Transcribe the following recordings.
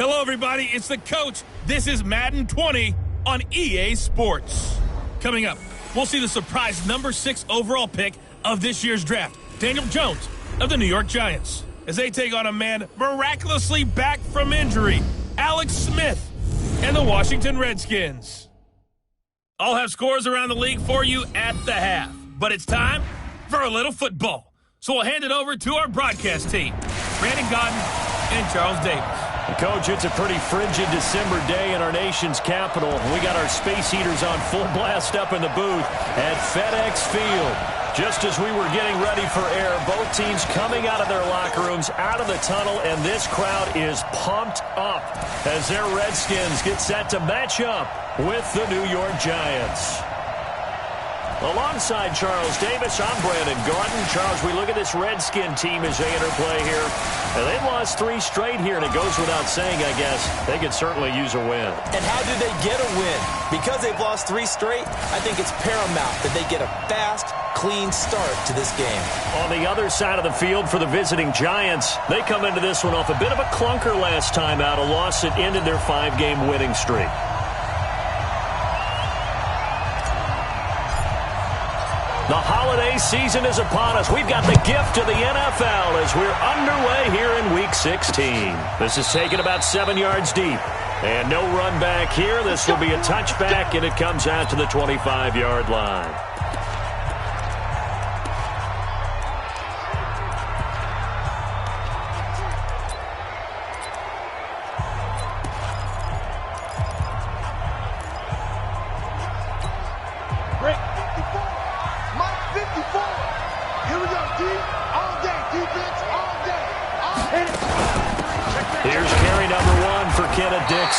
Hello, everybody. It's the coach. This is Madden 20 on EA Sports. Coming up, we'll see the surprise number 6 overall pick of this year's draft, Daniel Jones of the New York Giants, as they take on a man miraculously back from injury, Alex Smith, and the Washington Redskins. I'll have scores around the league for you at the half, but it's time for a little football. So we'll hand it over to our broadcast team, Brandon Godden and Charles Davis. Coach, it's a pretty frigid December day in our nation's capital. We got our space heaters on full blast up in the booth at FedEx Field. Just as we were getting ready for air, both teams coming out of their locker rooms, out of the tunnel, and this crowd is pumped up as their Redskins get set to match up with the New York Giants. Alongside Charles Davis, I'm Brandon Godden. Charles, we look at this Redskin team as they interplay here. And they've lost 3 straight here, and it goes without saying, I guess, they could certainly use a win. And how do they get a win? Because they've lost 3 straight, I think it's paramount that they get a fast, clean start to this game. On the other side of the field for the visiting Giants, they come into this one off a bit of a clunker last time out, a loss that ended their 5-game winning streak. The holiday season is upon us. We've got the gift of the NFL as we're underway here in Week 16. This is taken about 7 yards deep. And no run back here. This will be a touchback, and it comes out to the 25-yard line.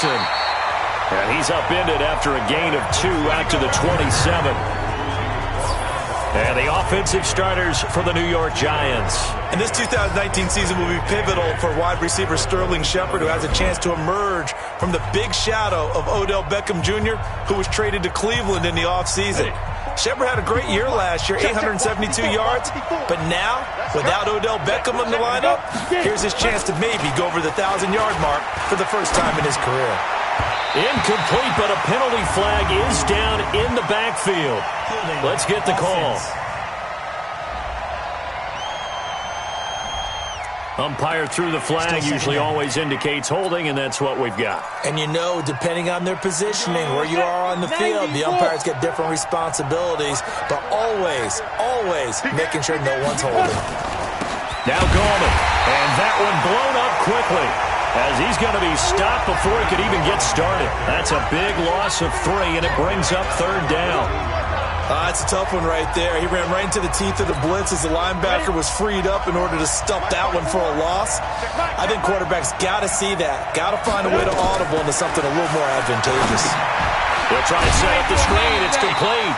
And he's upended after a gain of 2 out to the 27. And the offensive starters for the New York Giants. And this 2019 season will be pivotal for wide receiver Sterling Shepard, who has a chance to emerge from the big shadow of Odell Beckham Jr., who was traded to Cleveland in the offseason. Shepard had a great year last year, 872 yards. But now, without Odell Beckham in the lineup, here's his chance to maybe go over the 1,000-yard mark for the first time in his career. Incomplete, but a penalty flag is down in the backfield. Let's get the call. Umpire threw the flag, usually always indicates holding, and that's what we've got. And you know, depending on their positioning, where you are on the field, the umpires get different responsibilities, but always making sure no one's holding. Now Gallman, and that one blown up quickly, as he's going to be stopped before he could even get started. That's a big loss of 3, and it brings up 3rd down. That's a tough one right there. He ran right into the teeth of the blitz as the linebacker was freed up in order to stuff that one for a loss. I think quarterbacks got to see that. Got to find a way to audible into something a little more advantageous. They'll try to set up the screen. It's complete.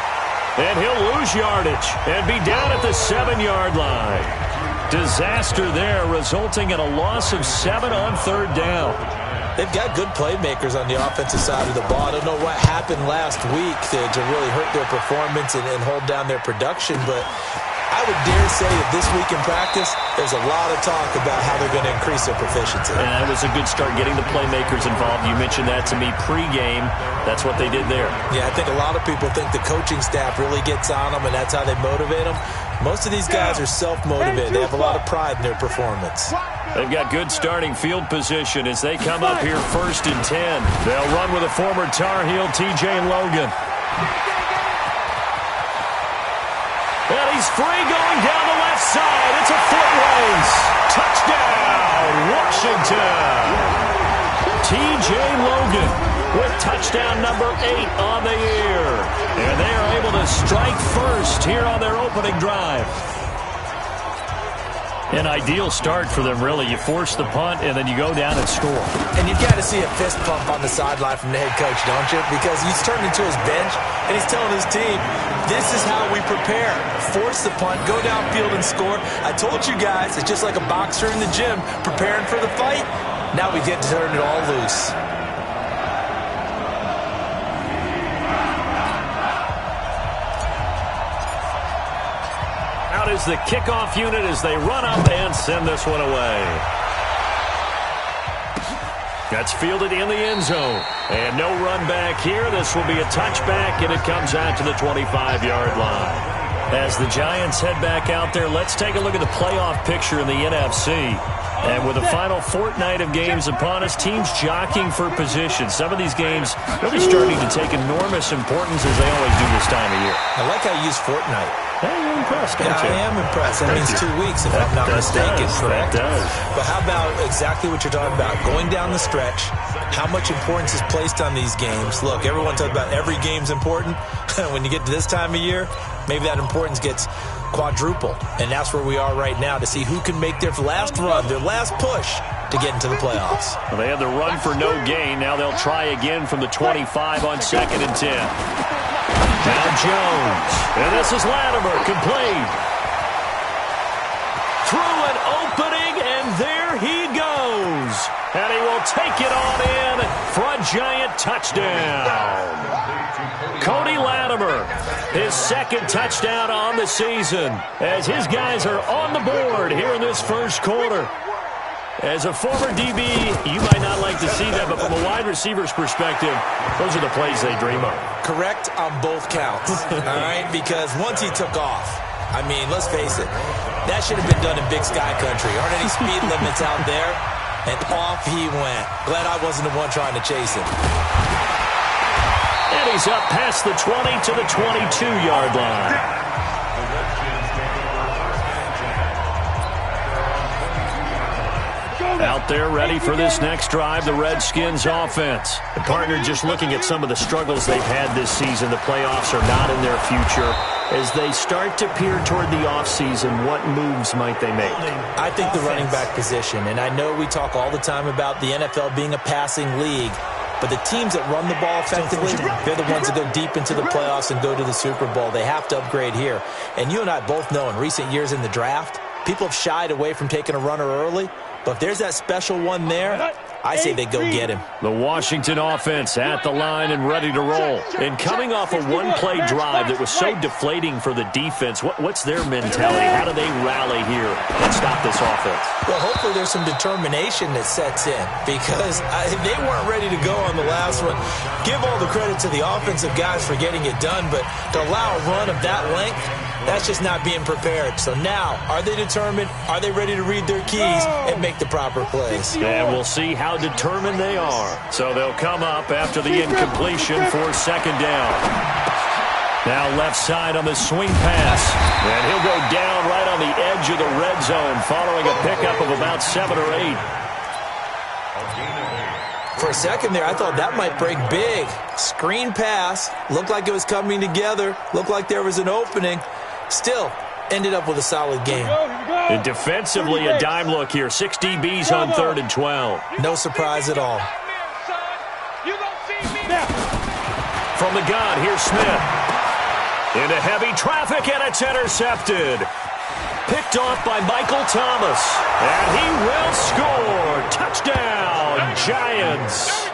And he'll lose yardage and be down at the 7-yard line. Disaster there, resulting in a loss of 7 on 3rd down. They've got good playmakers on the offensive side of the ball. I don't know what happened last week to really hurt their performance and hold down their production, but I would dare say that this week in practice, there's a lot of talk about how they're going to increase their proficiency. And that was a good start, getting the playmakers involved. You mentioned that to me pregame. That's what they did there. Yeah, I think a lot of people think the coaching staff really gets on them, and that's how they motivate them. Most of these guys are self-motivated. They have a lot of pride in their performance. They've got good starting field position as they come up here 1st and 10. They'll run with a former Tar Heel, T.J. Logan. And he's free going down the left side. It's a foot race. Touchdown, Washington. T.J. Logan with touchdown number 8 on the year. And they are able to strike first here on their opening drive. An ideal start for them, really. You force the punt, and then you go down and score. And you've got to see a fist pump on the sideline from the head coach, don't you? Because he's turned into his bench, and he's telling his team, this is how we prepare. Force the punt, go downfield and score. I told you guys, it's just like a boxer in the gym preparing for the fight. Now we get to turn it all loose. Is the kickoff unit as they run up and send this one away. That's fielded in the end zone. And no run back here. This will be a touchback, and it comes out to the 25-yard line. As the Giants head back out there, let's take a look at the playoff picture in the NFC. And with the final fortnight of games upon us, teams jockeying for position. Some of these games really starting to take enormous importance as they always do this time of year. I like how you use fortnight. Hey, you're impressed, don't you? I am impressed. That means 2 weeks, if I'm not mistaken, correct? That does. But how about exactly what you're talking about? Going down the stretch, how much importance is placed on these games? Look, everyone talks about every game's important. When you get to this time of year, maybe that importance gets quadrupled. And that's where we are right now, to see who can make their last run, their last push to get into the playoffs. Well, they had the run for no gain. Now they'll try again from the 25 on 2nd and 10. Now Jones. And this is Latimer, complete. Through an opening, and there he goes. And he will take it on in for a giant touchdown. Cody Latimer, his 2nd touchdown on the season, as his guys are on the board here in this first quarter. As a former DB, you might not like to see that, but from a wide receiver's perspective, those are the plays they dream of. Correct on both counts, all right? Because once he took off, I mean, let's face it, that should have been done in Big Sky Country. Aren't any speed limits out there? And off he went. Glad I wasn't the one trying to chase him. And he's up past the 20 to the 22-yard line. Out there ready for this next drive, the Redskins offense. The partner just looking at some of the struggles they've had this season. The playoffs are not in their future. As they start to peer toward the offseason, what moves might they make? I think the running back position, and I know we talk all the time about the NFL being a passing league, but the teams that run the ball effectively, they're the ones that go deep into the playoffs and go to the Super Bowl. They have to upgrade here. And you and I both know in recent years in the draft, people have shied away from taking a runner early. But if there's that special one there, I say they go get him. The Washington offense at the line and ready to roll. And coming off a one-play drive that was so deflating for the defense, what's their mentality? How do they rally here and stop this offense? Well, hopefully there's some determination that sets in, because they weren't ready to go on the last one. Give all the credit to the offensive guys for getting it done, but to allow a run of that length, that's just not being prepared. So now, are they determined? Are they ready to read their keys and make the proper plays? And we'll see how determined they are. So they'll come up after the incompletion for 2nd down. Now left side on the swing pass. And he'll go down right on the edge of the red zone following a pickup of about 7 or 8. For a second there, I thought that might break big. Screen pass. Looked like it was coming together. Looked like there was an opening. Still, ended up with a solid game. And defensively, a dime look here. 6 DBs on 3rd and 12. No surprise at all. From the gun, here's Smith. Into heavy traffic, and it's intercepted. Picked off by Michael Thomas. And he will score. Touchdown, Giants.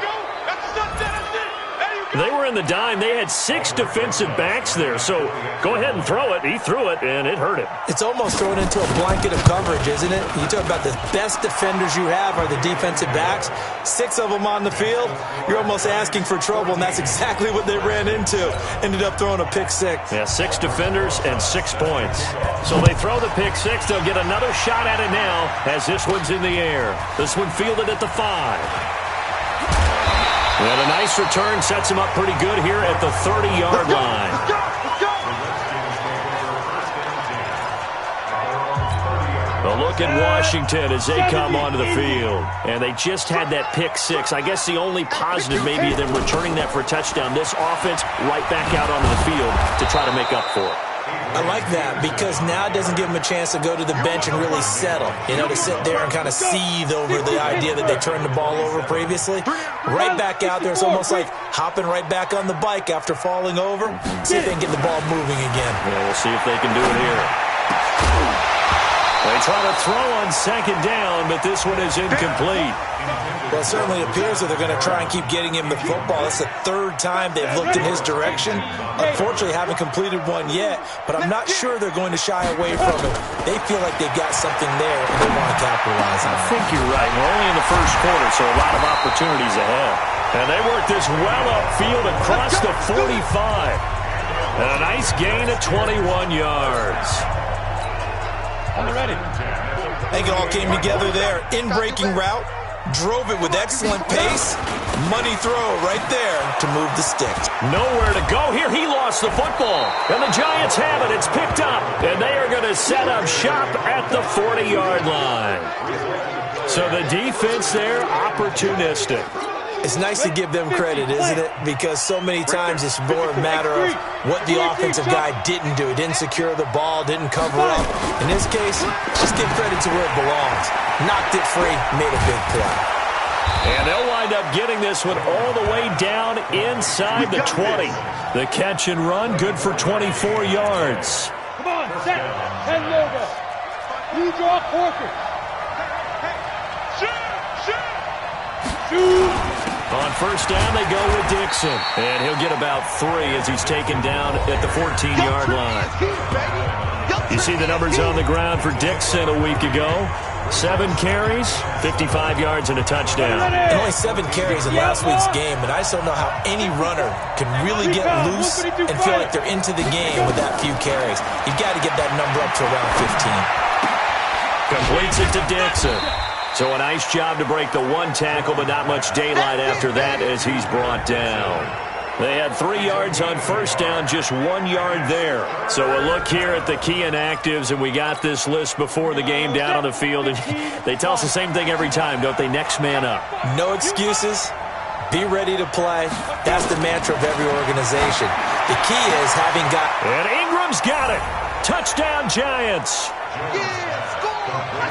They were in the dime. They had 6 defensive backs there. So go ahead and throw it. He threw it, and it hurt him. It's almost thrown into a blanket of coverage, isn't it? You talk about the best defenders you have are the defensive backs. 6 of them on the field. You're almost asking for trouble, and that's exactly what they ran into. Ended up throwing a pick 6. Yeah, 6 defenders and 6 points. So they throw the pick 6. They'll get another shot at it now as this one's in the air. This one fielded at the 5. And a nice return sets him up pretty good here at the 30-yard line. A look at Washington as they come onto the field. And they just had that pick 6. I guess the only positive maybe of them returning that for a touchdown. This offense right back out onto the field to try to make up for it. I like that, because now it doesn't give them a chance to go to the bench and really settle. You know, to sit there and kind of seethe over the idea that they turned the ball over previously. Right back out there. It's almost like hopping right back on the bike after falling over. See if they can get the ball moving again. Yeah, we'll see if they can do it here. They try to throw on second down, but this one is incomplete. Well, it certainly appears that they're going to try and keep getting him the football. It's the third time they've looked in his direction. Unfortunately, haven't completed one yet, but I'm not sure they're going to shy away from it. They feel like they've got something there, and they want to capitalize on it. I think you're right. We're only in the first quarter, so a lot of opportunities ahead. And they work this well upfield across the 45. And a nice gain of 21 yards. I'm ready. I think it all came together there. In-breaking route. Drove it with excellent pace. Money throw right there to move the sticks. Nowhere to go here. He lost the football. And the Giants have it. It's picked up. And they are going to set up shop at the 40-yard line. So the defense there, opportunistic. It's nice to give them credit, isn't it? Because so many times it's more a matter of what the offensive guy didn't do. He didn't secure the ball, didn't cover up. In this case, just give credit to where it belongs. Knocked it free, made a big play. And they'll wind up getting this one all the way down inside the 20. The catch and run, good for 24 yards. Come on, set, head logo. Lead your quarter. Shoot. On first down, they go with Dixon. And he'll get about 3 as he's taken down at the 14-yard line. You see the numbers on the ground for Dixon a week ago. 7 carries, 55 yards, and a touchdown. And only 7 carries in last week's game, and I just don't know how any runner can really get loose and feel like they're into the game with that few carries. You've got to get that number up to around 15. Completes it to Dixon. So a nice job to break the 1 tackle, but not much daylight after that as he's brought down. They had 3 yards on first down, just 1 yard there. So a look here at the key inactives, and we got this list before the game down on the field. And they tell us the same thing every time, don't they? Next man up. No excuses. Be ready to play. That's the mantra of every organization. The key is having got... And Ingram's got it. Touchdown, Giants.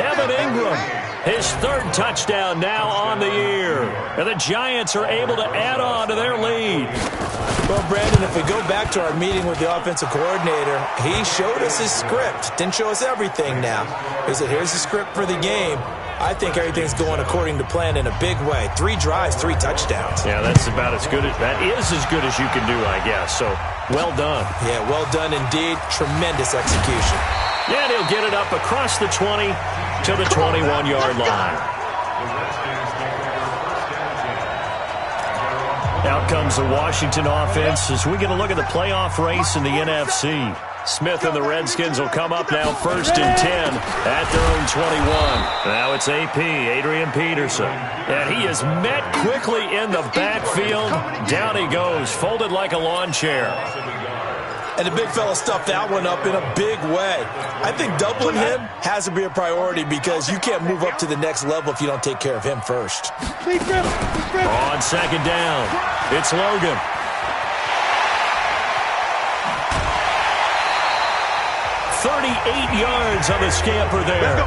Evan Ingram. His 3rd touchdown now on the year. And the Giants are able to add on to their lead. Well, Brandon, if we go back to our meeting with the offensive coordinator, he showed us his script. Didn't show us everything now. He said, here's the script for the game. I think everything's going according to plan in a big way. 3 drives, 3 touchdowns. Yeah, that's about as good as, that is as good as you can do, I guess. So, well done. Yeah, well done indeed. Tremendous execution. Yeah, and he'll get it up across the 20 to the 21-yard line. Out comes the Washington offense as we get a look at the playoff race in the NFC. Smith and the Redskins will come up now 1st and 10 at their own 21. Now it's AP, Adrian Peterson. And he is met quickly in the backfield. Down he goes, folded like a lawn chair. And the big fella stuffed that one up in a big way. I think doubling him has to be a priority because you can't move up to the next level if you don't take care of him first. On second down, it's Logan. .38 yards on the scamper there.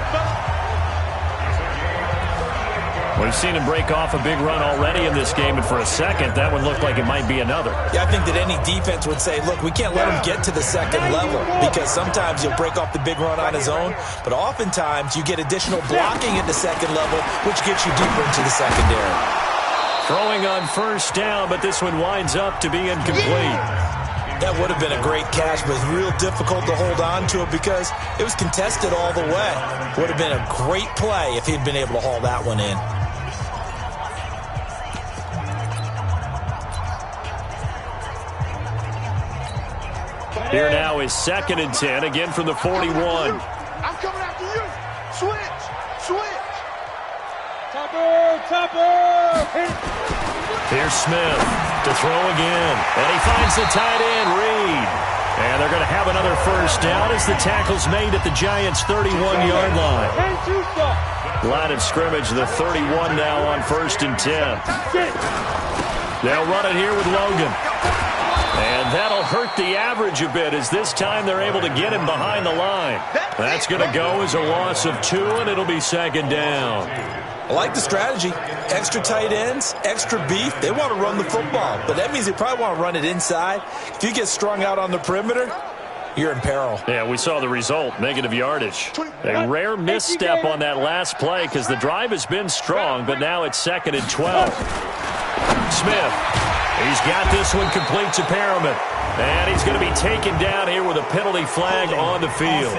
We've seen him break off a big run already in this game, and for a second, that one looked like it might be another. Yeah, I think that any defense would say, look, we can't let him get to the second level because sometimes he'll break off the big run on his own, but oftentimes you get additional blocking at the second level, which gets you deeper into the secondary. Throwing on first down, but this one winds up to be incomplete. That would have been a great catch, but it's real difficult to hold on to it because it was contested all the way. Would have been a great play if he'd been able to haul that one in. Here now is 2nd and 10, again from the 41. I'm coming after you. Switch. Topper. Here's Smith to throw again. And he finds the tight end, Reed. And they're going to have another first down as the tackle's made at the Giants' 31-yard line. Line of scrimmage, the 31 now on 1st and 10. They'll run it here with Logan. And that'll hurt the average a bit as this time they're able to get him behind the line. That's going to go as a loss of 2, and it'll be 2nd down. I like the strategy. Extra tight ends, extra beef. They want to run the football, but that means they probably want to run it inside. If you get strung out on the perimeter, you're in peril. Yeah, we saw the result, negative yardage. A rare misstep on that last play because the drive has been strong, but now it's 2nd and 12. Smith, he's got this one complete to Perriman. And he's going to be taken down here with a penalty flag on the field.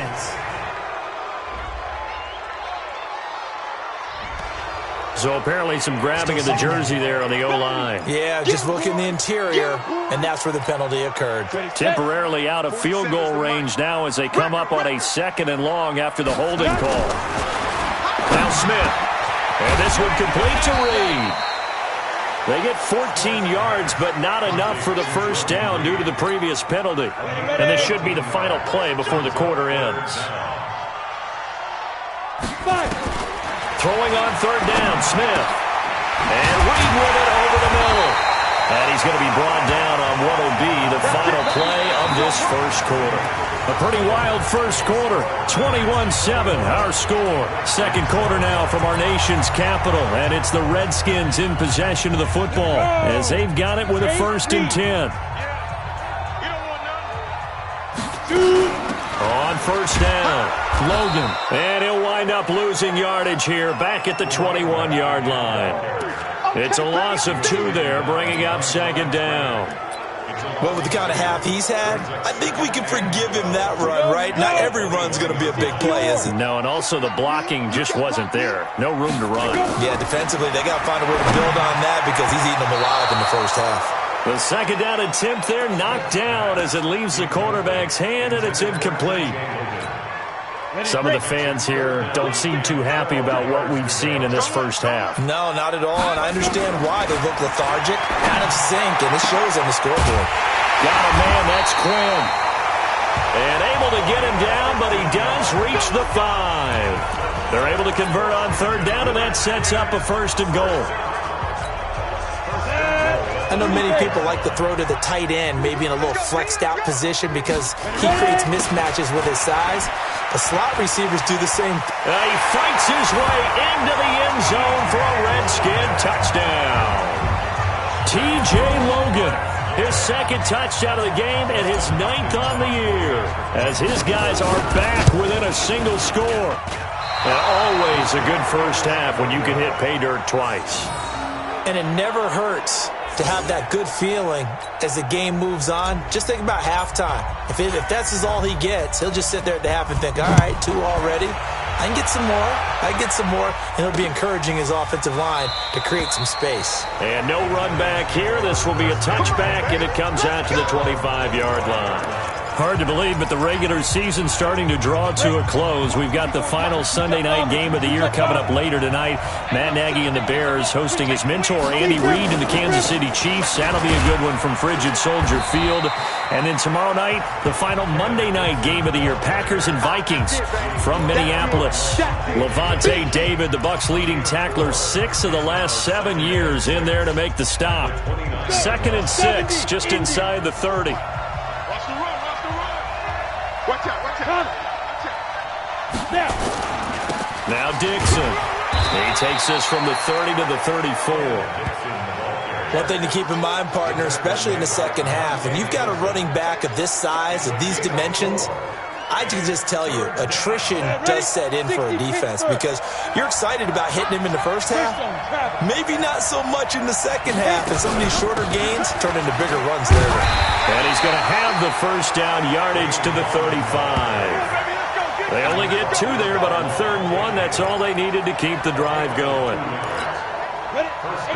So apparently some grabbing of the jersey there on the O-line. Yeah, just look in the interior, and that's where the penalty occurred. Temporarily out of field goal range now as they come up on a 2nd and long after the holding call. Now Smith. And this one complete to Reed. They get 14 yards, but not enough for the first down due to the previous penalty. And this should be the final play before the quarter ends. Throwing on 3rd down, Smith. And Reed with it over the middle. And he's going to be brought down on what will be the final play of this first quarter. A pretty wild first quarter, 21-7 our score. Second quarter now from our nation's capital, and it's the Redskins in possession of the football as they've got it with a 1st and 10. On 1st down, Logan. And he'll wind up losing yardage here back at the 21-yard line. It's a loss of 2 there, bringing up 2nd down. Well, with the kind of half he's had, I think we can forgive him that run, right? Not every run's going to be a big play, is it? No, and also the blocking just wasn't there. No room to run. Yeah, defensively, they got to find a way to build on that because he's eating them alive in the first half. The 2nd down attempt there knocked down as it leaves the quarterback's hand, and it's incomplete. Some of the fans here don't seem too happy about what we've seen in this first half. No, not at all, and I understand why. They look lethargic, out of sync, and it shows on the scoreboard. Got a man, that's Quinn. And able to get him down, but he does reach the 5. They're able to convert on 3rd down, and that sets up a 1st and goal. I know many people like to throw to the tight end, maybe in a little flexed out position because he creates mismatches with his size. The slot receivers do the same. He fights his way into the end zone for a Redskin touchdown. T.J. Logan, his 2nd touchdown of the game and his 9th on the year, as his guys are back within a single score. And always a good first half when you can hit pay dirt twice. And it never hurts to have that good feeling as the game moves on. Just think about halftime. If that's all he gets, he'll just sit there at the half and think, all right, 2 already. I can get some more. I can get some more. And he'll be encouraging his offensive line to create some space. And no run back here. This will be a touchback, and it comes out to the 25-yard line. Hard to believe, but the regular season starting to draw to a close. We've got the final Sunday night game of the year coming up later tonight. Matt Nagy and the Bears hosting his mentor, Andy Reid, and the Kansas City Chiefs. That'll be a good one from Frigid Soldier Field. And then tomorrow night, the final Monday night game of the year, Packers and Vikings from Minneapolis. Levante David, the Bucs' leading tackler, 6 of the last 7 years in there to make the stop. 2nd and 6, just inside the 30. Watch out. Now Dixon. He takes this from the 30 to the 34. One thing to keep in mind, partner, especially in the second half, if you've got a running back of this size, of these dimensions, I can just tell you, attrition does set in for a defense because you're excited about hitting him in the first half. Maybe not so much in the second half, and some of these shorter gains turn into bigger runs later. And he's going to have the first down yardage to the 35. They only get 2 there, but on 3rd and 1, that's all they needed to keep the drive going.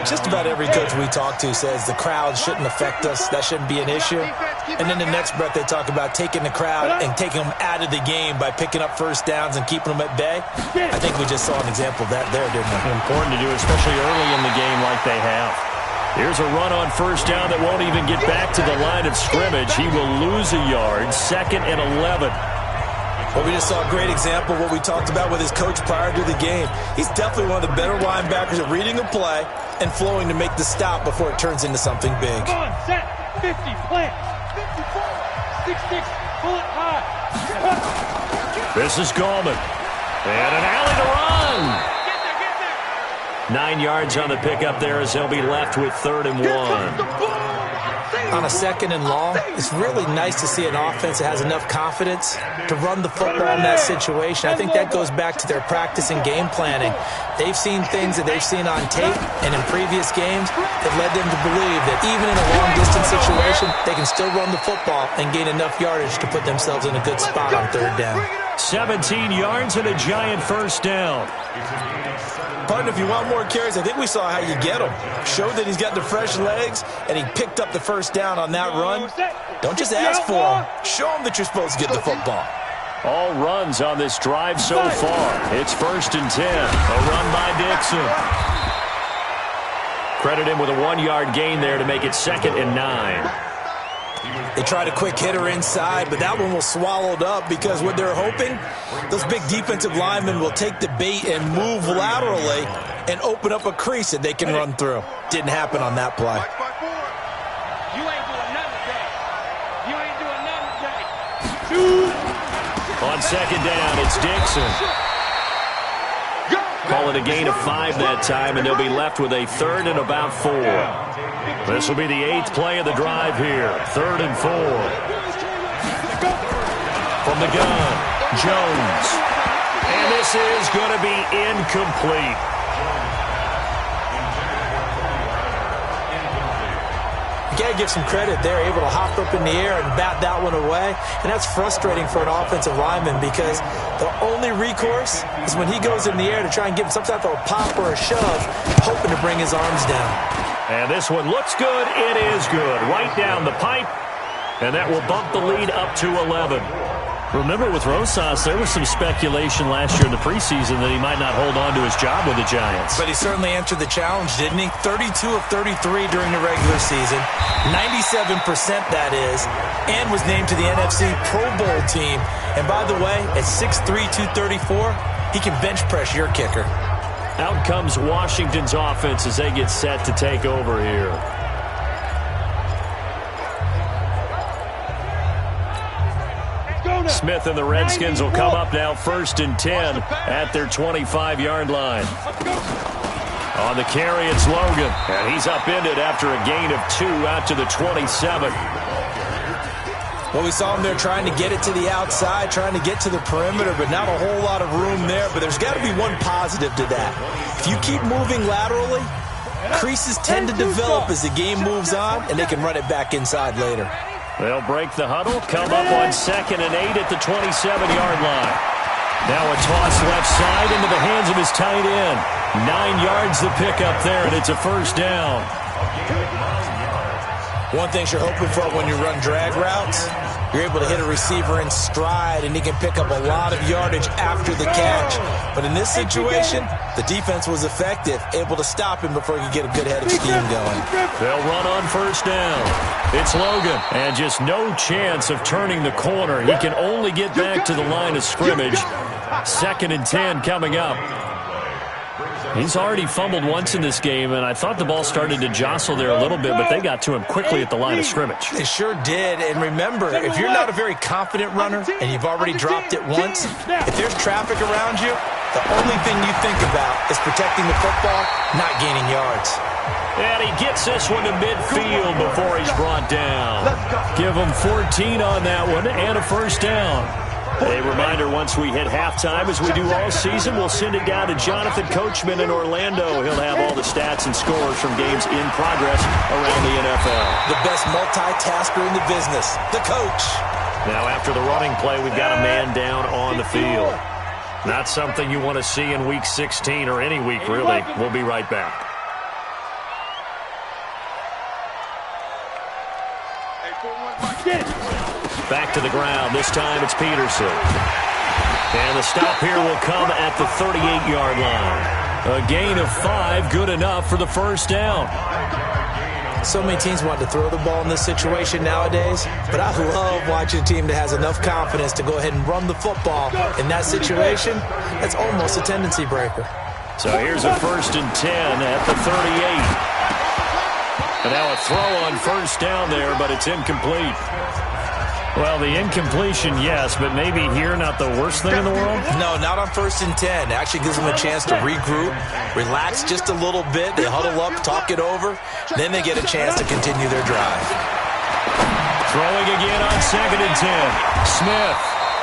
Just about every coach we talk to says the crowd shouldn't affect us. That shouldn't be an issue. And then the next breath they talk about taking the crowd and taking them out of the game by picking up first downs and keeping them at bay. I think we just saw an example of that there, didn't we? Important to do, especially early in the game like they have. Here's a run on first down that won't even get back to the line of scrimmage. He will lose a yard, 2nd and 11. Well, we just saw a great example of what we talked about with his coach prior to the game. He's definitely one of the better linebackers at reading a play and flowing to make the stop before it turns into something big. Come on, set, 50, plant, 54, 66, pull it high. This is Gallman. And an alley to run. 9 yards on the pickup there as they'll be left with 3rd and 1. on a 2nd and long, it's really nice to see an offense that has enough confidence to run the football in that situation. I think that goes back to their practice and game planning. They've seen things that they've seen on tape and in previous games that led them to believe that even in a long-distance situation, they can still run the football and gain enough yardage to put themselves in a good spot on 3rd down. 17 yards and a giant first down. Partner, if you want more carries, I think we saw how you get him. Showed that he's got the fresh legs, and he picked up the first down on that run. Don't just ask for him. Show him that you're supposed to get the football. All runs on this drive so far. It's 1st and 10. A run by Dixon. Credit him with a 1-yard gain there to make it 2nd and 9. They tried a quick hitter inside, but that one was swallowed up because what they're hoping, those big defensive linemen will take the bait and move laterally and open up a crease that they can run through. Didn't happen on that play. You ain't doing nothing today. You ain't doing nothing today. On 2nd down, it's Dixon. Call it a gain of 5 that time, and they'll be left with a 3rd and about 4. This will be the 8th play of the drive here. 3rd and 4. From the gun, Jones. And this is going to be incomplete. You got to give some credit. They're able to hop up in the air and bat that one away. And that's frustrating for an offensive lineman because the only recourse is when he goes in the air to try and give him some type of a pop or a shove, hoping to bring his arms down. And this one looks good. It is good. Right down the pipe. And that will bump the lead up to 11. Remember, with Rosas, there was some speculation last year in the preseason that he might not hold on to his job with the Giants. But he certainly answered the challenge, didn't he? 32 of 33 during the regular season, 97% that is, and was named to the NFC Pro Bowl team. And by the way, at 6'3", 234, he can bench press your kicker. Out comes Washington's offense as they get set to take over here. Smith and the Redskins will come up now 1st and 10 at their 25-yard line. On the carry, it's Logan, and he's upended after a gain of 2 out to the 27. Well, we saw him there trying to get it to the outside, trying to get to the perimeter, but not a whole lot of room there. But there's got to be one positive to that. If you keep moving laterally, creases tend to develop as the game moves on, and they can run it back inside later. They'll break the huddle, come up on 2nd and 8 at the 27-yard line. Now a toss left side into the hands of his tight end. 9 yards the pickup there, and it's a 1st down. One thing you're hoping for when you run drag routes, you're able to hit a receiver in stride, and he can pick up a lot of yardage after the catch. But in this situation, the defense was effective, able to stop him before he could get a good head of steam going. They'll run on 1st down. It's Logan, and just no chance of turning the corner. He can only get back to the line of scrimmage. 2nd and 10 coming up. He's already fumbled once in this game, and I thought the ball started to jostle there a little bit, but they got to him quickly at the line of scrimmage. They sure did, and remember, if you're not a very confident runner and you've already dropped it once, if there's traffic around you, the only thing you think about is protecting the football, not gaining yards. And he gets this one to midfield before he's brought down. Give him 14 on that one and a 1st down. A reminder, once we hit halftime, as we do all season, we'll send it down to Jonathan Coachman in Orlando. He'll have all the stats and scores from games in progress around the NFL. The best multitasker in the business, the coach. Now, after the running play, we've got a man down on the field. Not something you want to see in Week 16 or any week, really. We'll be right back. Back to the ground. This time it's Peterson. And the stop here will come at the 38-yard line. A gain of 5, good enough for the 1st down. So many teams want to throw the ball in this situation nowadays, but I love watching a team that has enough confidence to go ahead and run the football. In that situation, that's almost a tendency breaker. So here's a 1st and 10 at the 38. And now a throw on 1st down there, but it's incomplete. Well, the incompletion, yes, but maybe here not the worst thing in the world? No, not on 1st and 10. It actually gives them a chance to regroup, relax just a little bit. They huddle up, talk it over. Then they get a chance to continue their drive. Throwing again on 2nd and 10. Smith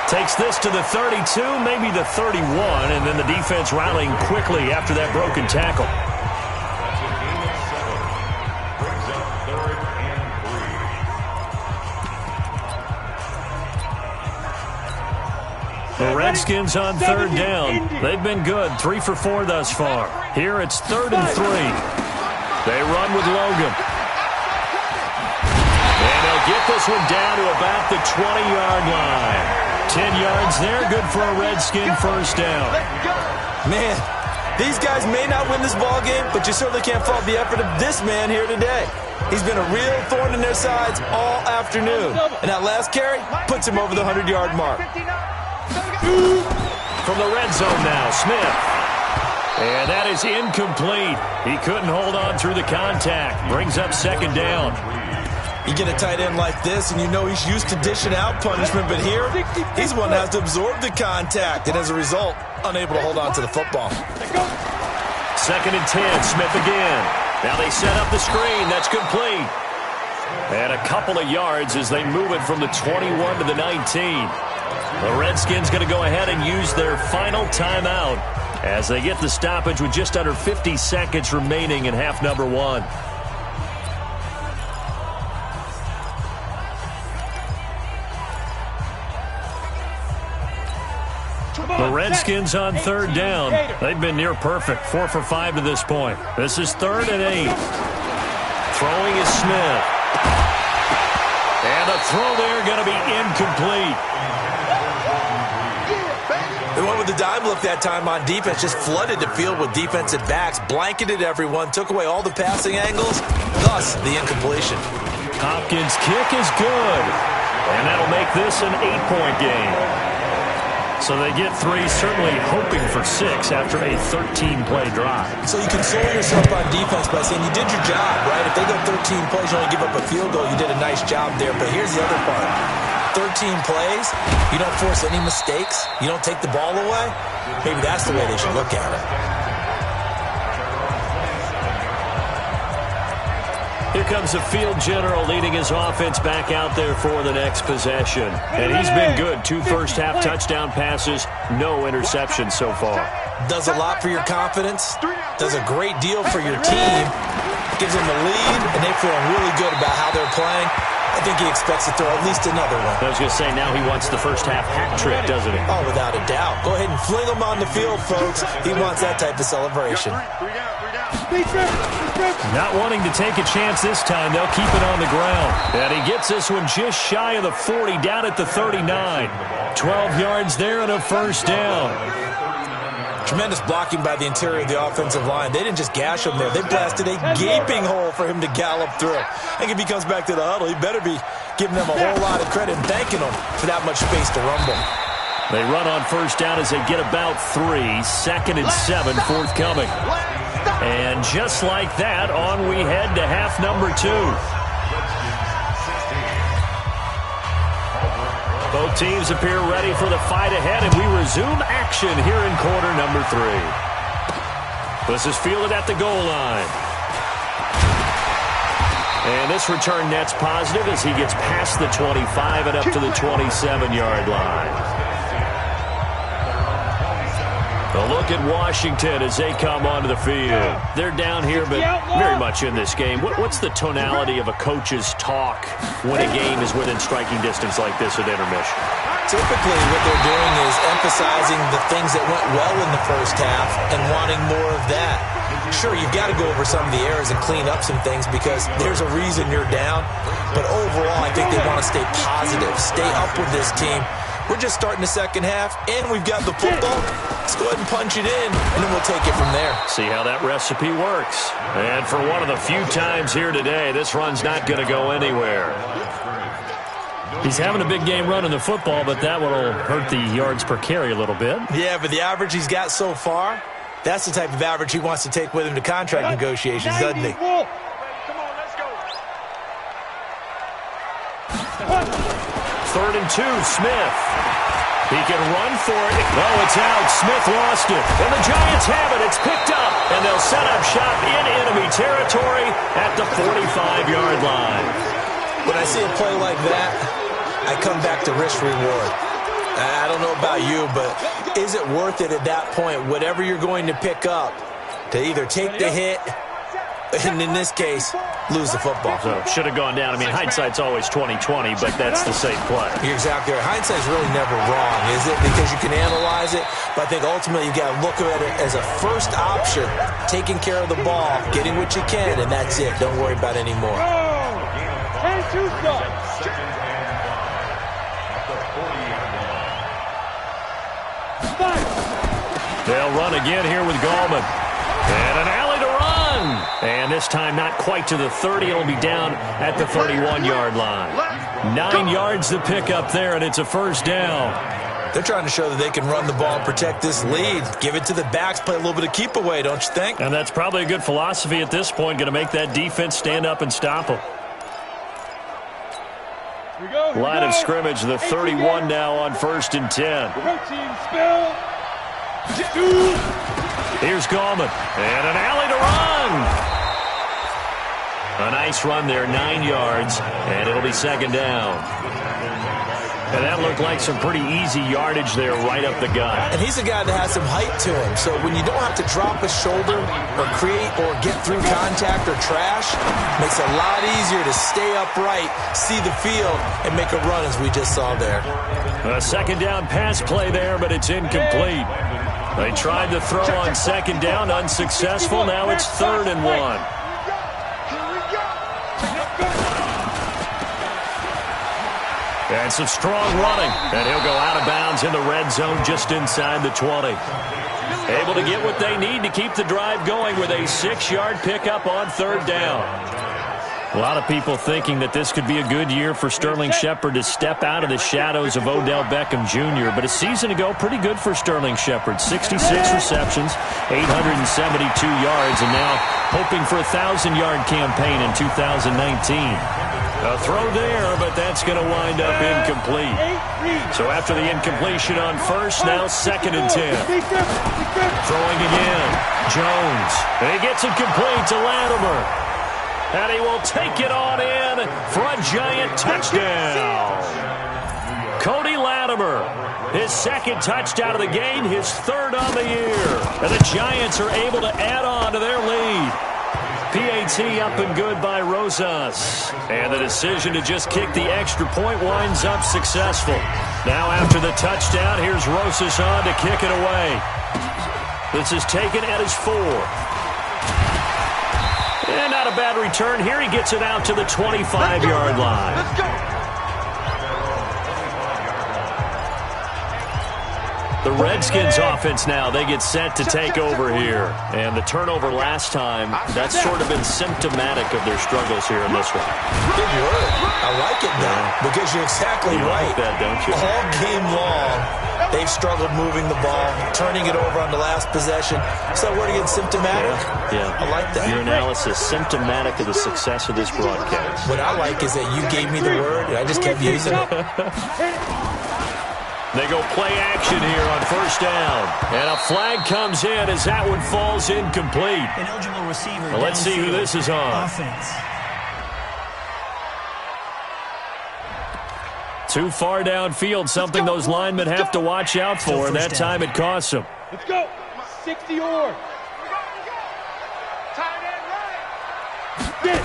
takes this to the 32, maybe the 31, and then the defense rallying quickly after that broken tackle. The Redskins on 3rd down. They've been good, 3 for 4 thus far. Here it's 3rd and 3. They run with Logan. And they'll get this one down to about the 20-yard line. 10 yards there, good for a Redskin first down. Man, these guys may not win this ball game, but you certainly can't fault the effort of this man here today. He's been a real thorn in their sides all afternoon. And that last carry puts him over the 100-yard mark. From the red zone now, Smith. And that is incomplete. He couldn't hold on through the contact. Brings up 2nd down. You get a tight end like this, and you know he's used to dishing out punishment, but here, he's the one that has to absorb the contact, and as a result, unable to hold on to the football. 2nd and 10, Smith again. Now they set up the screen. That's complete. And a couple of yards as they move it from the 21 to the 19. The Redskins going to go ahead and use their final timeout as they get the stoppage with just under 50 seconds remaining in half number 1. The Redskins on 3rd down. They've been near perfect, 4 for 5 to this point. This is 3rd and 8. Throwing is Smith. And a throw there going to be incomplete. They went with the dime look that time on defense, just flooded the field with defensive backs, blanketed everyone, took away all the passing angles, thus the incompletion. Hopkins' kick is good. And that'll make this an 8-point game. So they get 3, certainly hoping for 6 after a 13-play drive. So you console yourself on defense by saying you did your job, right? If they go 13 plays, you only give up a field goal, you did a nice job there. But here's the other part. 13 plays, you don't force any mistakes, you don't take the ball away. Maybe that's the way they should look at it. Here comes the field general leading his offense back out there for the next possession. And he's been good. 2 first-half touchdown passes, no interceptions so far. Does a lot for your confidence, does a great deal for your team, gives them the lead, and they feel really good about how they're playing. I think he expects to throw at least another one. I was going to say, now he wants the first-half hat trick, doesn't he? Oh, without a doubt. Go ahead and fling him on the field, folks. He wants that type of celebration. Not wanting to take a chance this time, they'll keep it on the ground. And he gets this one just shy of the 40, down at the 39. 12 yards there and a first down. Tremendous blocking by the interior of the offensive line. They didn't just gash him there. They blasted a gaping hole for him to gallop through. I think if he comes back to the huddle, he better be giving them a whole lot of credit and thanking them for that much space to rumble. They run on first down as they get about 3. 2nd and 7 forthcoming. And just like that, on we head to half number 2. Both teams appear ready for the fight ahead, and we resume action here in quarter number 3. This is fielded at the goal line. And this return net's positive as he gets past the 25 and up to the 27-yard line. A look at Washington as they come onto the field. They're down here, but very much in this game. What's the tonality of a coach's talk when a game is within striking distance like this at intermission? Typically, what they're doing is emphasizing the things that went well in the first half and wanting more of that. Sure, you've got to go over some of the errors and clean up some things because there's a reason you're down. But overall, I think they want to stay positive, stay up with this team. We're just starting the second half, and we've got the football. Let's go ahead and punch it in, and then we'll take it from there. See how that recipe works. And for one of the few times here today, this run's not going to go anywhere. He's having a big game running the football, but that one will hurt the yards per carry a little bit. Yeah, but the average he's got so far, that's the type of average he wants to take with him to contract negotiations, doesn't he? Come on, let's go. 3rd and 2, Smith. He can run for it. Oh, it's out. Smith lost it. And the Giants have it. It's picked up. And they'll set up shop in enemy territory at the 45-yard line. When I I see a play like that, I come back to risk-reward. I don't know about you, but is it worth it at that point, whatever you're going to pick up, to either take the hit, and in this case, lose the football? So should have gone down. I mean, hindsight's always 20/20, but that's the same play. You're exactly right. Hindsight's really never wrong, is it? Because you can analyze it, but I think ultimately you've got to look at it as a first option, taking care of the ball, getting what you can, and that's it. Don't worry about it anymore. They'll run again here with Gallman. And an alley to run. And this time not quite to the 30. It'll be down at the 31-yard line. 9 yards to pick up there, and it's a first down. They're trying to show that they can run the ball and protect this lead. Give it to the backs, play a little bit of keep away, don't you think? And that's probably a good philosophy at this point, going to make that defense stand up and stop them. Line of scrimmage, the 31 now on 1st and 10. Here's Gallman. And an alley to run. A nice run there, 9 yards, and it'll be 2nd down. And that looked like some pretty easy yardage there right up the gut. And he's a guy that has some height to him. So when you don't have to drop a shoulder or create or get through contact or trash, it makes it a lot easier to stay upright, see the field, and make a run as we just saw there. A 2nd down pass play there, but it's incomplete. They tried to throw on 2nd down, unsuccessful. Now it's 3rd and 1. And some strong running. And he'll go out of bounds in the red zone just inside the 20. Able to get what they need to keep the drive going with a 6-yard pickup on 3rd down. A lot of people thinking that this could be a good year for Sterling Shepard to step out of the shadows of Odell Beckham Jr. But a season ago, pretty good for Sterling Shepard. 66 receptions, 872 yards, and now hoping for a 1,000-yard campaign in 2019. A throw there, but that's going to wind up incomplete. So after the incompletion on 1st, now 2nd and 10. Throwing again. Jones. And he gets it complete to Latimer. And he will take it on in for a giant touchdown. Cody Latimer, his 2nd touchdown of the game, his 3rd on the year. And the Giants are able to add on to their lead. PAT up and good by Rosas. And the decision to just kick the extra point winds up successful. Now after the touchdown, here's Rosas on to kick it away. This is taken at his 4th. And not a bad return. Here he gets it out to the 25-yard line. Let's go. The Redskins offense now, they get set to take over here. And the turnover last time, that's sort of been symptomatic of their struggles here in this one. Good word. I like it now because you're exactly right. Like that, don't you? All game long, they've struggled moving the ball, turning it over on the last possession. So that word again, symptomatic? Yeah. I like that. Your analysis, symptomatic of the success of this broadcast. What I like is that you gave me the word, and I just kept using it. They go play action here on 1st down. And a flag comes in as that one falls incomplete. An eligible receiver. Well, let's see who this is on. Offense. Too far downfield, something those linemen have to watch out for, and that time it costs them. Let's go. 60 or. Tight end right.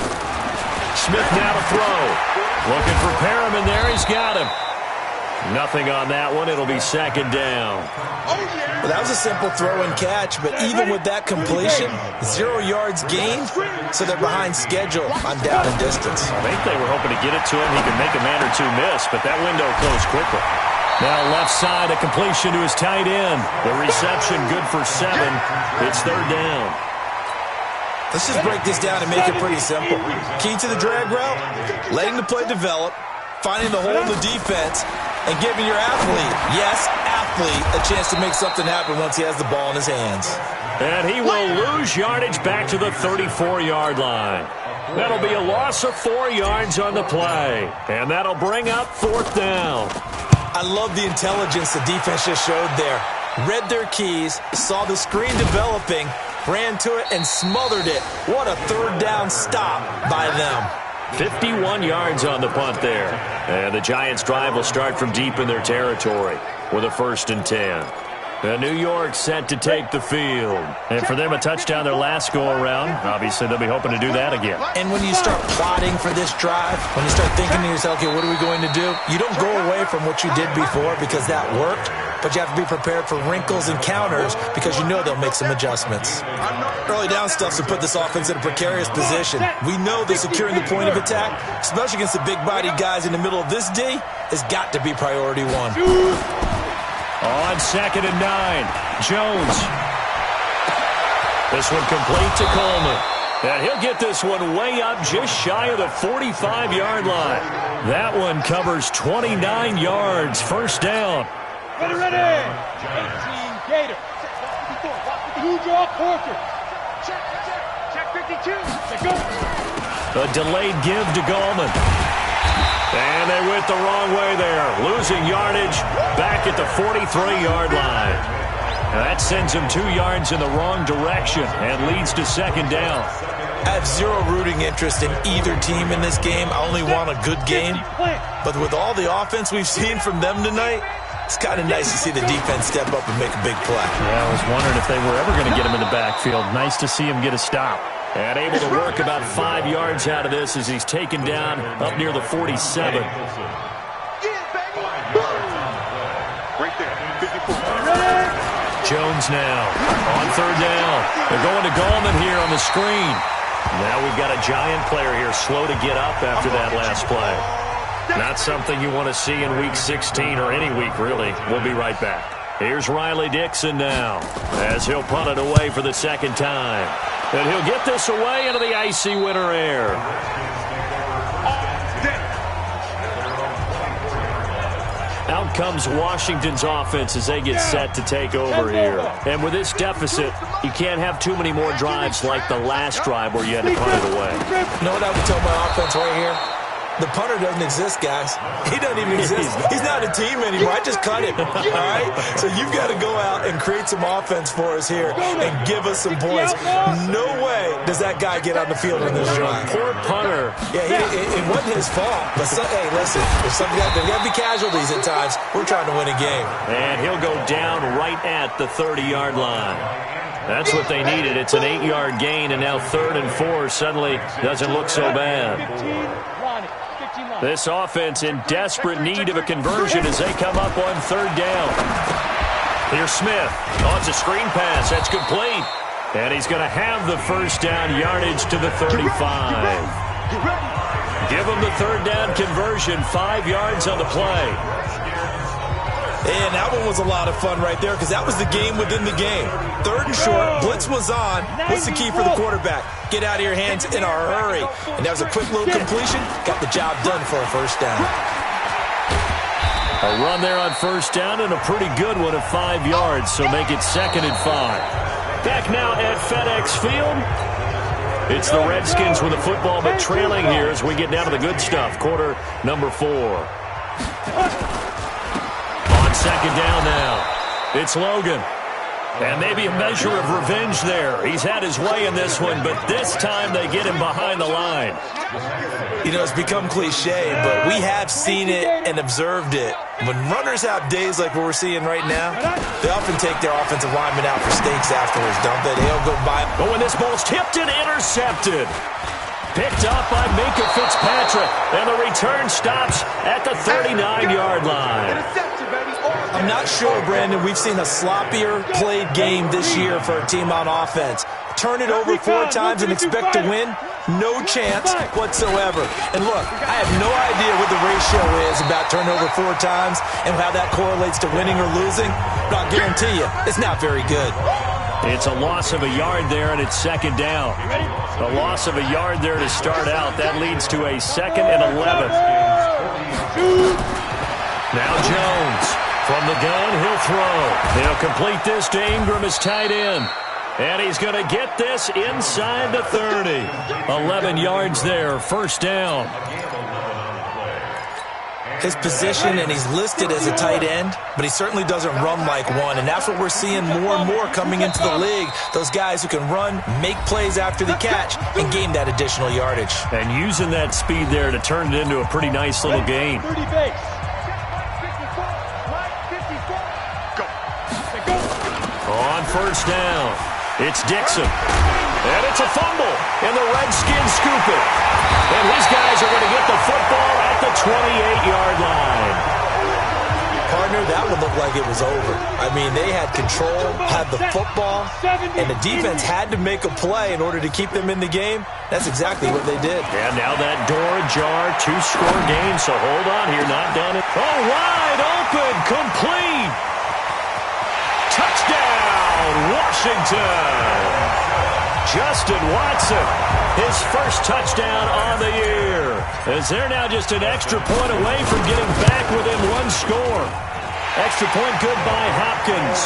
Smith now to throw. Looking for Perriman there. He's got him. Nothing on that one. It'll be 2nd down. Well, that was a simple throw and catch, but even with that completion, 0 yards gained, so they're behind schedule on down and distance. I think they were hoping to get it to him. He could make a man or two miss, but that window closed quickly. Now left side, a completion to his tight end. The reception good for 7. It's 3rd down. Let's just break this down and make it pretty simple. Key to the drag route, letting the play develop, finding the hole in the defense, and giving your athlete, yes, athlete, a chance to make something happen once he has the ball in his hands. And he will lose yardage back to the 34-yard line. That'll be a loss of 4 yards on the play. And that'll bring up 4th down. I love the intelligence the defense just showed there. Read their keys, saw the screen developing, ran to it and smothered it. What a 3rd down stop by them. 51 yards on the punt there. And the Giants' drive will start from deep in their territory with a 1st and 10. New York set to take the field. And for them, a touchdown their last go-around. Obviously, they'll be hoping to do that again. And when you start plotting for this drive, when you start thinking to yourself, okay, what are we going to do? You don't go away from what you did before because that worked, but you have to be prepared for wrinkles and counters because you know they'll make some adjustments. Early down stuff to put this offense in a precarious position. We know that securing the point of attack, especially against the big-bodied guys in the middle of this D, has got to be priority one. On 2nd and 9, Jones. This one complete to Coleman. And he'll get this one way up just shy of the 45-yard line. That one covers 29 yards. 1st down. Ready. 18 Gator. Who draw quarter? Check 52. Let's go. A delayed give to Gallman. And they went the wrong way there. Losing yardage back at the 43-yard line. Now that sends them 2 yards in the wrong direction and leads to 2nd down. I have zero rooting interest in either team in this game. I only want a good game. But with all the offense we've seen from them tonight, it's kind of nice to see the defense step up and make a big play. Yeah, I was wondering if they were ever going to get him in the backfield. Nice to see him get a stop. And able to work about 5 yards out of this as he's taken down up near the 47. Right there, 54. Jones now on 3rd down. They're going to Gallman here on the screen. Now we've got a Giant player here slow to get up after that last play. Not something you want to see in Week 16 or any week, really. We'll be right back. Here's Riley Dixon now as he'll punt it away for the 2nd time. And he'll get this away into the icy winter air. Out comes Washington's offense as they get set to take over here. And with this deficit, you can't have too many more drives like the last drive where you had to punt it away. You know what I would tell my offense right here? The punter doesn't exist, guys. He doesn't even exist. He's not a team anymore. I just cut him. All right? So you've got to go out and create some offense for us here and give us some points. No way does that guy get on the field in this drive. Poor punter. Yeah, it wasn't his fault. But, hey, listen, there's got to be casualties at times. We're trying to win a game. And he'll go down right at the 30-yard line. That's what they needed. It's an 8-yard gain, and now 3rd and 4 suddenly doesn't look so bad. This offense in desperate need of a conversion as they come up on 3rd down. Here's Smith. Oh, it's a screen pass. That's complete. And he's going to have the 1st down yardage to the 35. Give him the 3rd down conversion. 5 yards on the play. And that one was a lot of fun right there because that was the game within the game. 3rd and short, blitz was on. What's the key for the quarterback? Get out of your hands in a hurry. And that was a quick little completion. Got the job done for a 1st down. A run there on 1st down and a pretty good one of 5 yards, so make it 2nd and 5. Back now at FedEx Field. It's the Redskins with the football, but trailing here as we get down to the good stuff. Quarter number 4. 2nd down now. It's Logan. And maybe a measure of revenge there. He's had his way in this one, but this time they get him behind the line. You know, it's become cliche, but we have seen it and observed it. When runners have days like what we're seeing right now, they often take their offensive linemen out for steaks afterwards, don't they? They'll go by. But when this ball's tipped and intercepted. Picked up by Minka Fitzpatrick. And the return stops at the 39-yard line. I'm not sure, Brandon, we've seen a sloppier played game this year for a team on offense. Turn it over 4 times and expect to win? No chance whatsoever. And look, I have no idea what the ratio is about turning over 4 times and how that correlates to winning or losing, but I'll guarantee you, it's not very good. It's a loss of a yard there, and it's 2nd down. A loss of a yard there to start out. That leads to a 2nd and 11. Now Jones. From the gun, he'll throw. He'll complete this to Ingram as tight end. And he's going to get this inside the 30. 11 yards there, 1st down. his position, and he's listed as a tight end, but he certainly doesn't run like one, and that's what we're seeing more and more coming into the league. Those guys who can run, make plays after the catch, and gain that additional yardage. And using that speed there to turn it into a pretty nice little gain. On first down, it's Dixon. And it's a fumble, and the Redskins scoop it. And these guys are going to get the football at the 28-yard line. Partner, that one looked like it was over. I mean, they had control, had the football, and the defense had to make a play in order to keep them in the game. That's exactly what they did. And now that door ajar, 2-score game, so hold on here, not done. Oh, wide open, complete. Touchdown, Washington. Justin Watson, his first touchdown on the year, as they're now just an extra point away from getting back within one score. Extra point good by Hopkins.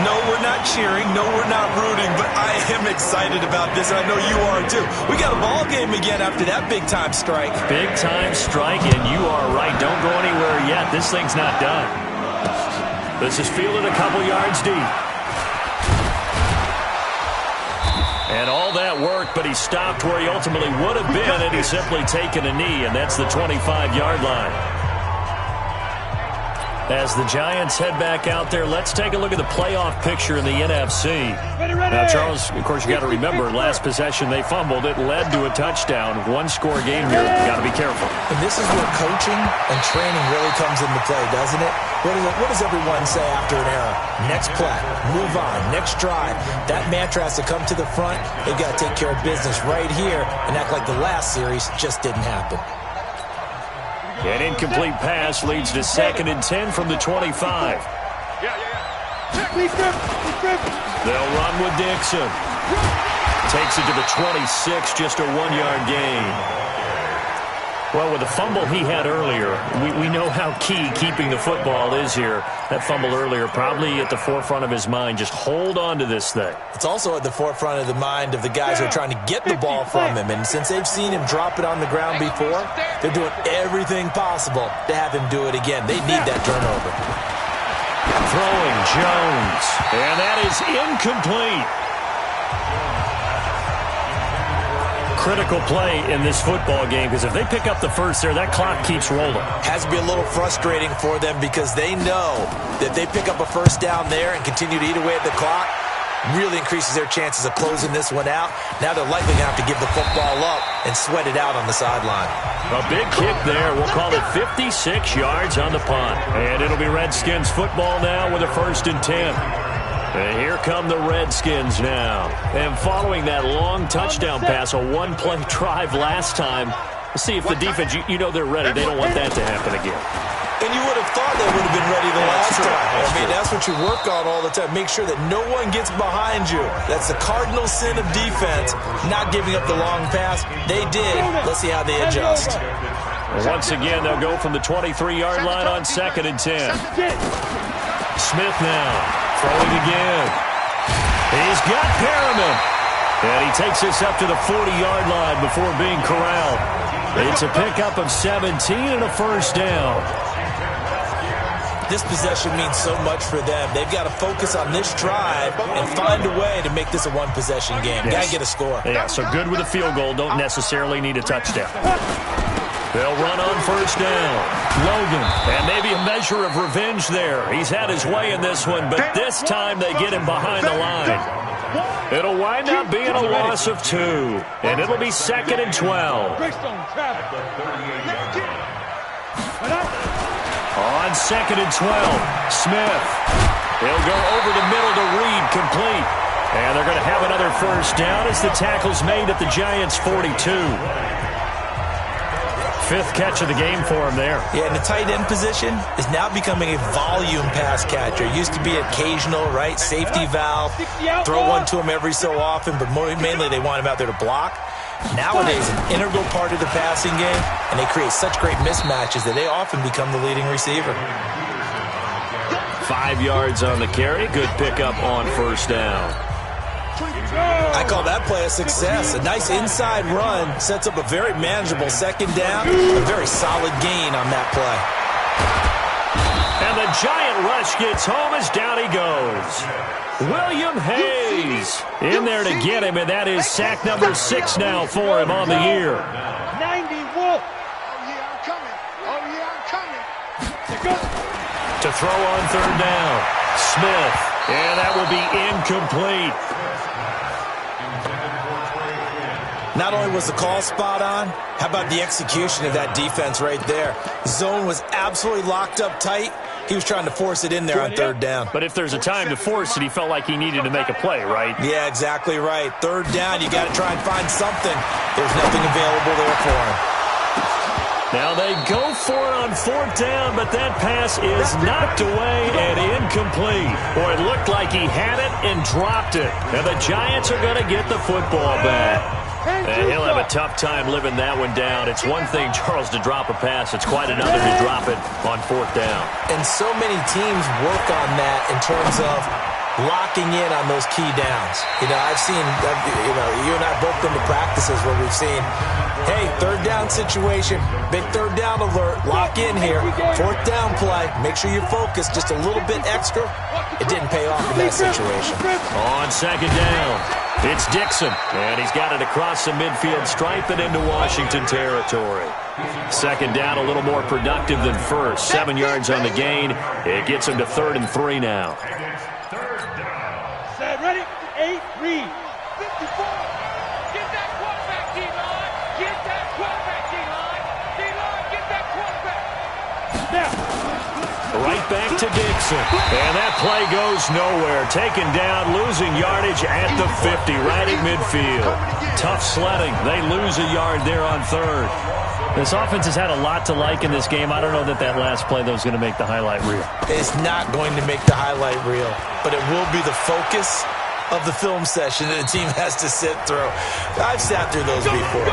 No, we're not cheering. No, we're not rooting, but I am excited about this, and I know you are too. We got a ball game again after that big-time strike. Big-time strike, and you are right. Don't go anywhere yet. This thing's not done. This is fielded a couple yards deep. And all that worked, but he stopped where he ultimately would have been, and he's simply taken a knee, and that's the 25-yard line. As the Giants head back out there, let's take a look at the playoff picture in the NFC. Now, Charles, of course, you got to remember, last possession they fumbled. It led to a touchdown. One-score game here. Got to be careful. And this is where coaching and training really comes into play, doesn't it? What does everyone say after an error? Next play, move on, next drive. That mantra has to come to the front. They've got to take care of business right here and act like the last series just didn't happen. An incomplete pass leads to 2nd and 10 from the 25. They'll run with Dixon. Takes it to the 26, just a 1-yard gain. Well, with the fumble he had earlier, we know how key keeping the football is here. That fumble earlier probably at the forefront of his mind. Just hold on to this thing. It's also at the forefront of the mind of the guys who are trying to get the ball from him. And since they've seen him drop it on the ground before, they're doing everything possible to have him do it again. They need that turnover. Throwing Jones. And that is incomplete. Critical play in this football game, because if they pick up the first there, that clock keeps rolling. Has to be a little frustrating for them because they know that they pick up a first down there and continue to eat away at the clock, really increases their chances of closing this one out. Now they're likely going to have to give the football up and sweat it out on the sideline. A big kick there. We'll call it 56 yards on the punt. And it'll be Redskins football now with a 1st and 10. And here come the Redskins now. And following that long touchdown pass, a one-play drive last time, let's see if the defense, you know they're ready. They don't want that to happen again. And you would have thought they would have been ready the last time. That's what you work on all the time. Make sure that no one gets behind you. That's the cardinal sin of defense, not giving up the long pass. They did. Let's see how they adjust. Once again, they'll go from the 23-yard line on 2nd and 10. Smith now. Throwing again. He's got Perriman. And he takes this up to the 40-yard line before being corralled. It's a pickup of 17 and a 1st down. This possession means so much for them. They've got to focus on this drive and find a way to make this a one-possession game. Got to get a score. Yeah, so good with a field goal. Don't necessarily need a touchdown. They'll run on 1st down. Logan, and maybe a measure of revenge there. He's had his way in this one, but this time they get him behind the line. It'll wind up being a loss of 2, and it'll be 2nd and 12. On 2nd and 12, Smith. He'll go over the middle to Reed, complete. And they're going to have another 1st down as the tackle's made at the Giants' 42. 5th catch of the game for him there. Yeah, and the tight end position is now becoming a volume pass catcher. Used to be occasional, right? Safety valve. Throw one to him every so often, but mainly they want him out there to block. Nowadays, an integral part of the passing game, and they create such great mismatches that they often become the leading receiver. 5 yards on the carry. Good pickup on 1st down. I call that play a success. A nice inside run sets up a very manageable second down. A very solid gain on that play. And the giant rush gets home as down he goes. William Hayes in there to get him, and that is sack number 6 now for him on the year. 90 Wolf. Oh, yeah, I'm coming. Oh, yeah, I'm coming. To throw on third down. Smith, and that will be incomplete. Not only was the call spot on, how about the execution of that defense right there? Zone was absolutely locked up tight. He was trying to force it in there on third down. But if there's a time to force it, he felt like he needed to make a play, right? Yeah, exactly right. Third down, you got to try and find something. There's nothing available there for him. Now they go for it on fourth down, but that pass is knocked away and incomplete. Boy, it looked like he had it and dropped it. And the Giants are going to get the football back. And he'll have a tough time living that one down. It's one thing, Charles, to drop a pass. It's quite another to drop it on fourth down. And so many teams work on that in terms of locking in on those key downs. You know, I've seen, you and I both been to practices where we've seen, hey, third down situation, big third down alert, lock in here, fourth down play, make sure you're focused just a little bit extra. It didn't pay off in that situation. On second down, it's Dixon, and he's got it across the midfield stripe and into Washington territory. Second down, a little more productive than first. 7 yards on the gain. It gets him to 3rd and 3 now. Set, ready, 8, read. 54. Get that quarterback, D-line. Get that quarterback, D-line. D-line, get that quarterback. Now. Right back to Dixon. And that play goes nowhere. Taken down, losing yardage at the 50, right at midfield. Tough sledding. They lose a yard there on third. This offense has had a lot to like in this game. I don't know that last play, though, is going to make the highlight reel. It's not going to make the highlight reel, but it will be the focus of the film session that the team has to sit through. I've sat through those before.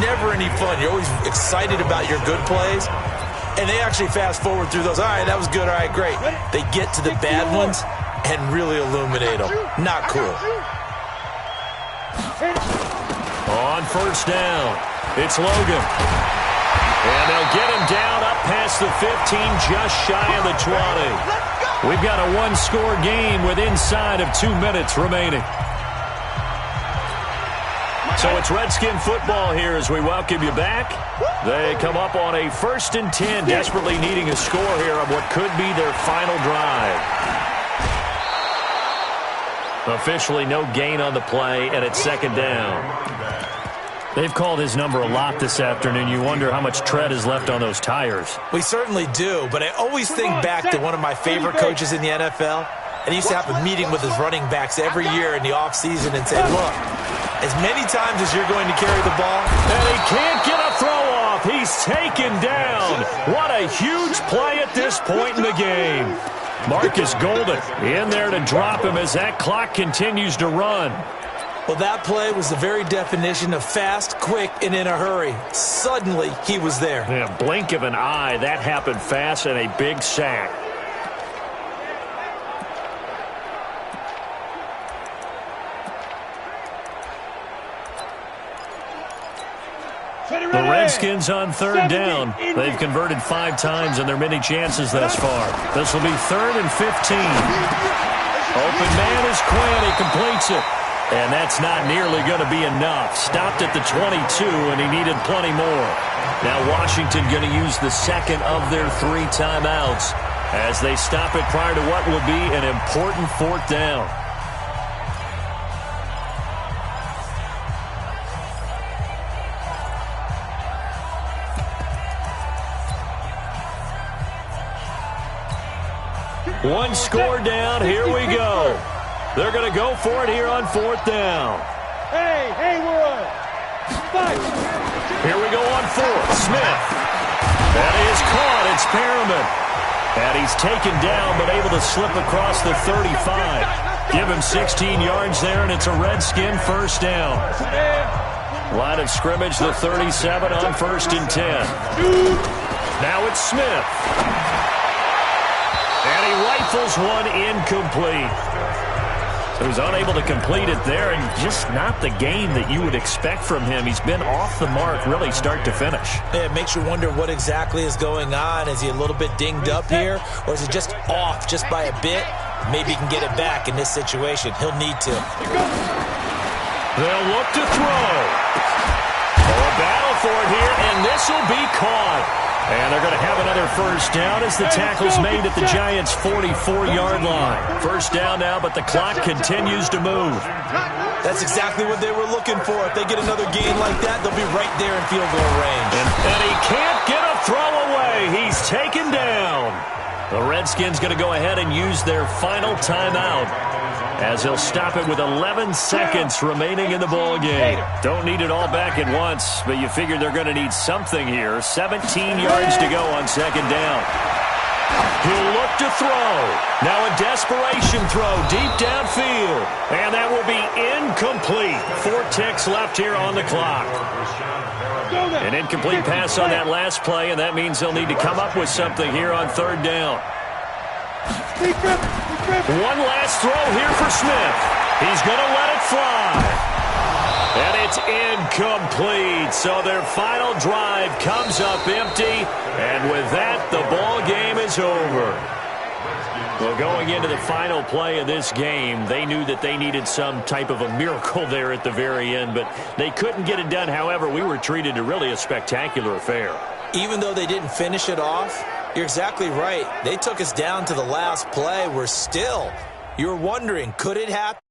Never any fun. You're always excited about your good plays. And they actually fast forward through those. All right, that was good. All right, great. They get to the bad ones and really illuminate them. Not cool. On first down, it's Logan. And they'll get him down up past the 15, just shy of the 20. We've got a one-score game with inside of 2 minutes remaining. So it's Redskin football here as we welcome you back. They come up on a 1st and 10, desperately needing a score here on what could be their final drive. Officially no gain on the play, and it's second down. They've called his number a lot this afternoon. You wonder how much tread is left on those tires. We certainly do, but I always think back to one of my favorite coaches in the NFL. And he used to have a meeting with his running backs every year in the offseason and say, look, as many times as you're going to carry the ball. And he can't get a throw off. He's taken down. What a huge play at this point in the game. Marcus Golden in there to drop him as that clock continues to run. Well, that play was the very definition of fast, quick, and in a hurry. Suddenly, he was there. In a blink of an eye, that happened fast and a big sack. The Redskins on third down. They've converted 5 times in their many chances thus far. This will be 3rd and 15. Open man is Quinn. He completes it. And that's not nearly going to be enough. Stopped at the 22, and he needed plenty more. Now Washington going to use the second of their 3 timeouts as they stop it prior to what will be an important 4th down. One score down. Here we go. They're going to go for it here on 4th down. Hey, World. Fight. Here we go on 4th. Smith. That is caught. It's Perriman. And he's taken down but able to slip across the 35. Give him 16 yards there, and it's a Redskin 1st down. Line of scrimmage, the 37 on 1st and 10. Now it's Smith. And he rifles one incomplete. So he's unable to complete it there, and just not the game that you would expect from him. He's been off the mark really start to finish. Yeah, it makes you wonder what exactly is going on. Is he a little bit dinged up here, or is it just off just by a bit? Maybe he can get it back in this situation. He'll need to. They'll look to throw. A battle for it here, and this will be caught. And they're going to have another first down as the tackle's made at the Giants' 44-yard line. First down now, but the clock continues to move. That's exactly what they were looking for. If they get another gain like that, they'll be right there in field goal range. And he can't get a throw away. He's taken down. The Redskins going to go ahead and use their final timeout, as he'll stop it with 11 seconds remaining in the ball game. Don't need it all back at once, but you figure they're going to need something here. 17 yards to go on second down. He'll look to throw. Now a desperation throw deep downfield, and that will be incomplete. 4 ticks left here on the clock. An incomplete pass on that last play, and that means they'll need to come up with something here on third down. One last throw here for Smith. He's going to let it fly. And it's incomplete. So their final drive comes up empty. And with that, the ball game is over. Well, going into the final play of this game, they knew that they needed some type of a miracle there at the very end, but they couldn't get it done. However, we were treated to really a spectacular affair. Even though they didn't finish it off, you're exactly right. They took us down to the last play. We're still, you're wondering, could it happen?